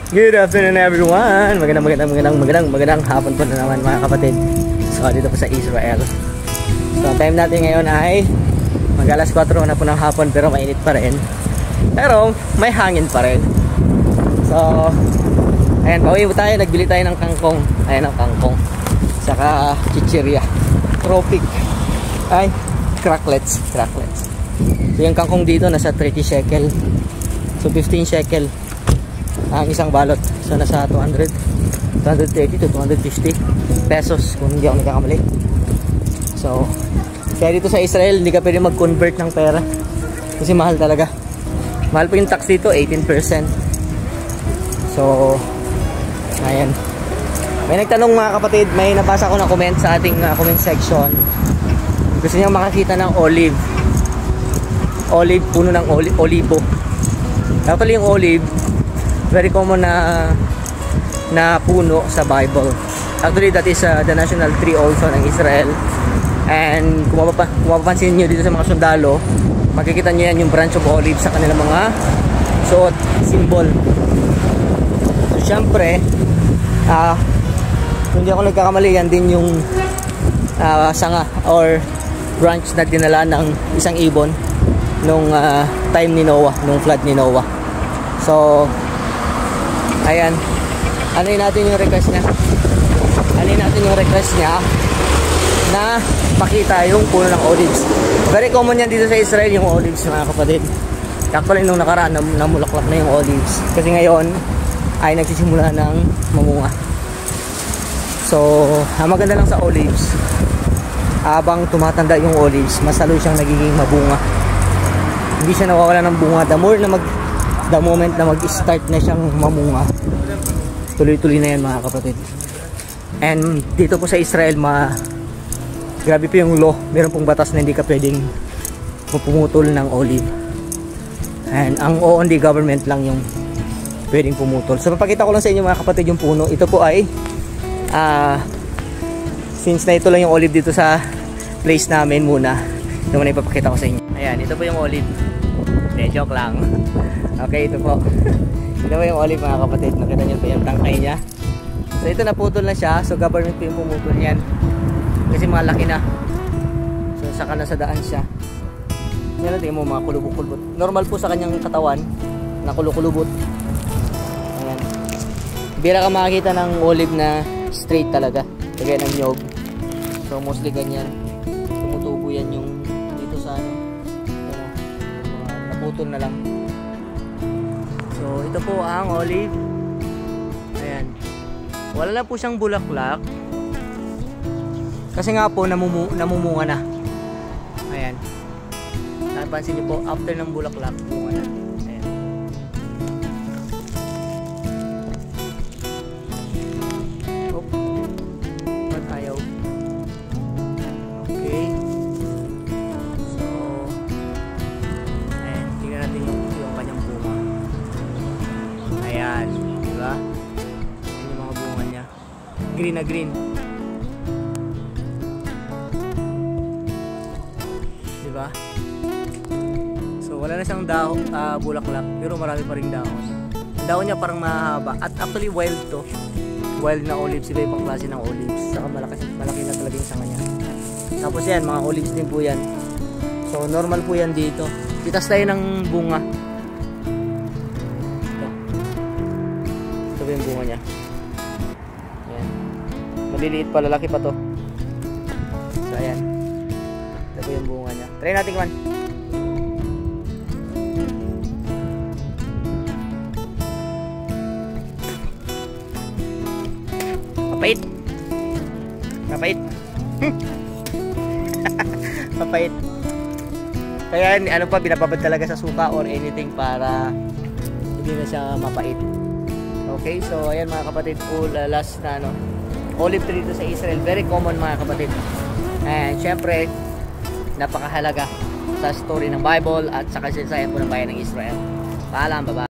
Good afternoon everyone! Magandang hapon po na naman mga kapatid. So dito po sa Israel. So time natin ngayon ay mag-alas 4 na po ng hapon pero mainit pa rin. Pero may hangin pa rin. So ayan, pauwi po tayo. Nagbili tayo ng kangkong. Ayan ang kangkong. Saka chichirya. Tropic. Ay, cracklets. So yung kangkong dito nasa 30 shekel. So 15 shekel ang isang balot. So nasa 230 to 250 pesos kung hindi ako nagkakamali. So kaya dito sa Israel hindi ka pwede mag-convert ng pera kasi mahal talaga. Mahal po yung tax dito, 18%. So ayan, may nagtanong mga kapatid, may nabasa ko na comment sa ating comment section. Gusto niyo makakita ng olive, puno ng olibo. Actually yung olive very common na puno sa Bible. Actually that is the national tree also ng Israel. And kung mapapansin nyo dito sa mga sundalo, makikita nyo yan yung branch of olive sa kanilang mga suot, symbol. So syempre kung hindi ako nagkakamali, yan din yung sanga or branch na dinala ng isang ibon nung time ni Noah, nung flood ni Noah. So ayan, anuin natin yung request niya. Na pakita yung puno ng olives. Very common yan dito sa Israel yung olives mga kapatid. Actually nung nakaraan namulaklak na yung olives. Kasi ngayon ay nagsisimula ng mamunga. So ang maganda lang sa olives, habang tumatanda yung olives, mas lalo siyang nagiging mabunga. Hindi siya nawawala ng bunga. The moment na mag-start na siyang mamunga, tuloy-tuloy na yan mga kapatid. And dito po sa Israel, grabe po yung law. Meron pong batas na hindi ka pwedeng pumutol ng olive. And ang only government lang yung pwedeng pumutol. So papakita ko lang sa inyo mga kapatid yung puno. Ito po ay since na ito lang yung olive dito sa place namin muna, ito muna ipapakita ko sa inyo. Ayan, ito po yung olive. Joke lang. Okay, ito po. Ito po yung olive mga kapatid. Nakita nyo po yung tangkay niya. So ito naputol na siya. So government po yung pumutol yan. Kasi malaki na. So saka na sa daan siya. Yan natin mo mga kulubot-kulubot. Normal po sa kanyang katawan na kulukulubot. Ayan. Bira ka makakita ng olive na straight talaga. Kagaya ng nyog. So mostly ganyan. Tumutubo yan yung dito sa naputol na lang. So ito po ang olive. Ayan. Wala na po siyang bulaklak. Kasi nga po namumunga na. Ayan. Napansin niyo po, after ng bulaklak, bunga na. Ayan. Oh. Ba't ayaw? Okay. So, ayan. Tingnan natin yung kanyang bunga. Ayan. Diba? Ayan yung mga bunga niya. Green na green. Diba? So wala na siyang bulaklak, pero marami pa ring dahon. Ang dahon niya parang mahaba. At actually wild to. Wild na olives. Iba ibang klase ng olives. Saka malaki na talaga yung sanga niya. Tapos yan, mga olives din po yan. So normal po yan dito. Titas tayo ng bunga. Ito ba yung bunga niya? Ayan. Maliliit pa, lalaki pa to. So ayan. Ito po yung bunga niya. Try natin man. Mapait. Mapait. Kaya ano pa, binababad talaga sa suka or anything para hindi na siya mapait. Okay, so ayan mga kapatid, last na olive tree dito sa Israel. Very common mga kapatid. And syempre, napakahalaga sa story ng Bible at sa kasaysayan po ng bayan ng Israel. Paalam, bye-bye.